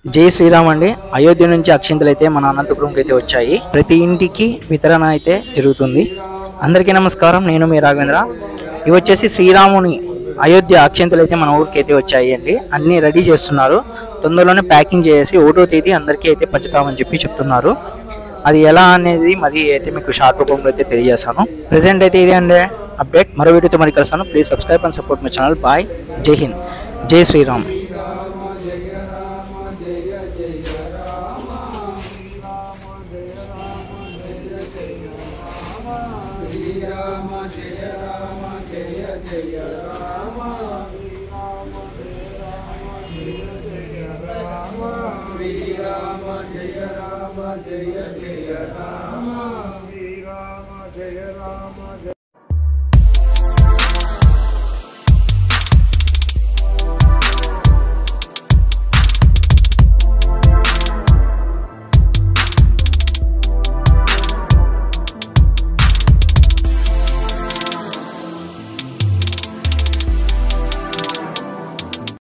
జై శ్రీరామ్ అండి. అయోధ్య నుంచి అక్షింతలు అయితే మన అనంతపురంకి అయితే వచ్చాయి. ప్రతి ఇంటికి వితరణ అయితే జరుగుతుంది. అందరికీ నమస్కారం, నేను మీ రాఘవేంద్ర. ఇవి వచ్చేసి శ్రీరాముని అయోధ్య అక్షింతలు అయితే మన ఊరికి అయితే వచ్చాయి అండి. అన్నీ రెడీ చేస్తున్నారు. తొందరలోనే ప్యాకింగ్ చేసి 1వ తేదీ అందరికీ అయితే పంచుతామని చెప్తున్నారు. అది ఎలా అనేది మరి అయితే మీకు షార్ట్ రూపంలో అయితే తెలియజేస్తాను. ప్రెసెంట్ అయితే ఇది అండి అప్డేట్. మరో వీడియోతో మరి కలుస్తాను. Please subscribe and support my channel. Bye, జై హింద్, జై Sriram. Jaya Rama Jaya Rama Jaya Jaya Rama.